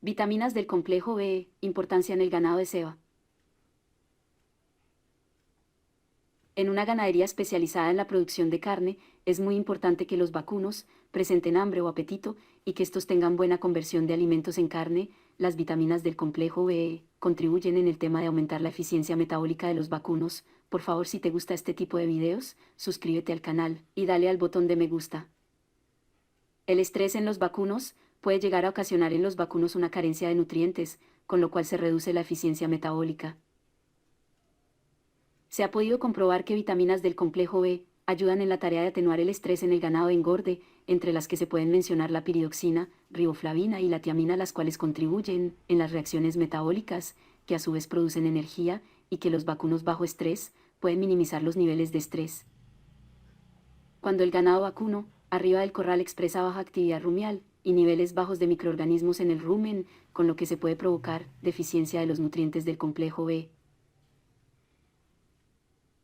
Vitaminas del complejo B, importancia en el ganado de ceba. En una ganadería especializada en la producción de carne, es muy importante que los vacunos presenten hambre o apetito y que estos tengan buena conversión de alimentos en carne. Las vitaminas del complejo B contribuyen en el tema de aumentar la eficiencia metabólica de los vacunos. Por favor, si te gusta este tipo de videos, suscríbete al canal y dale al botón de me gusta. El estrés en los vacunos puede llegar a ocasionar en los vacunos una carencia de nutrientes, con lo cual se reduce la eficiencia metabólica. Se ha podido comprobar que vitaminas del complejo B ayudan en la tarea de atenuar el estrés en el ganado de engorde, entre las que se pueden mencionar la piridoxina, riboflavina y la tiamina, las cuales contribuyen en las reacciones metabólicas, que a su vez producen energía, y que los vacunos bajo estrés pueden minimizar los niveles de estrés. Cuando el ganado vacuno, arriba del corral, expresa baja actividad rumial y niveles bajos de microorganismos en el rumen, con lo que se puede provocar deficiencia de los nutrientes del complejo B.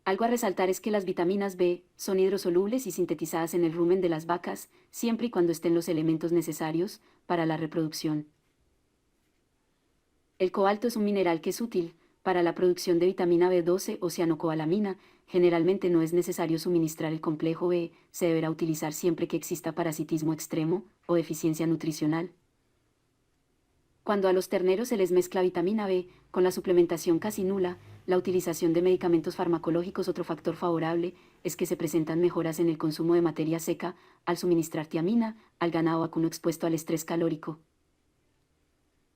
Algo a resaltar es que las vitaminas B son hidrosolubles y sintetizadas en el rumen de las vacas, siempre y cuando estén los elementos necesarios para la reproducción. El cobalto es un mineral que es útil para la producción de vitamina B12 o cianocobalamina. Generalmente no es necesario suministrar el complejo B, se deberá utilizar siempre que exista parasitismo extremo o deficiencia nutricional. Cuando a los terneros se les mezcla vitamina B con la suplementación casi nula, la utilización de medicamentos farmacológicos. Otro factor favorable es que se presentan mejoras en el consumo de materia seca al suministrar tiamina al ganado vacuno expuesto al estrés calórico.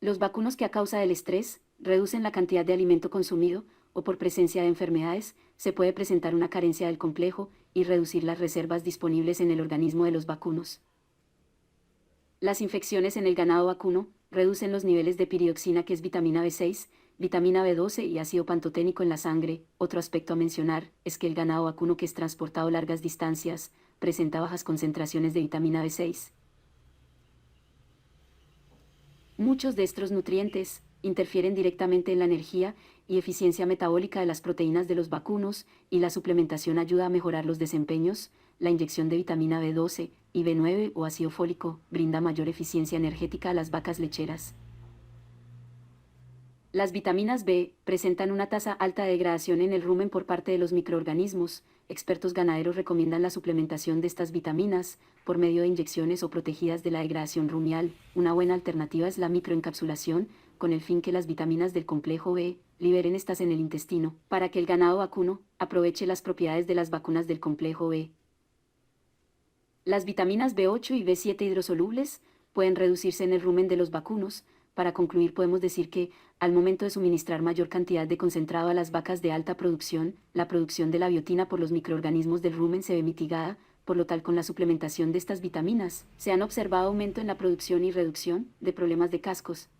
Los vacunos que a causa del estrés reducen la cantidad de alimento consumido o por presencia de enfermedades, se puede presentar una carencia del complejo y reducir las reservas disponibles en el organismo de los vacunos. Las infecciones en el ganado vacuno reducen los niveles de piridoxina, que es vitamina B6, vitamina B12 y ácido pantoténico en la sangre. Otro aspecto a mencionar es que el ganado vacuno que es transportado largas distancias presenta bajas concentraciones de vitamina B6. Muchos de estos nutrientes interfieren directamente en la energía y eficiencia metabólica de las proteínas de los vacunos, y la suplementación ayuda a mejorar los desempeños. La inyección de vitamina B12 y B9 o ácido fólico brinda mayor eficiencia energética a las vacas lecheras. Las vitaminas B presentan una tasa alta de degradación en el rumen por parte de los microorganismos. Expertos ganaderos recomiendan la suplementación de estas vitaminas por medio de inyecciones o protegidas de la degradación rumial. Una buena alternativa es la microencapsulación, con el fin que las vitaminas del complejo B liberen estas en el intestino, para que el ganado vacuno aproveche las propiedades de las vacunas del complejo B. Las vitaminas B8 y B7 hidrosolubles pueden reducirse en el rumen de los vacunos. Para concluir, podemos decir que, al momento de suministrar mayor cantidad de concentrado a las vacas de alta producción, la producción de la biotina por los microorganismos del rumen se ve mitigada. Por lo tal, con la suplementación de estas vitaminas, se han observado aumento en la producción y reducción de problemas de cascos.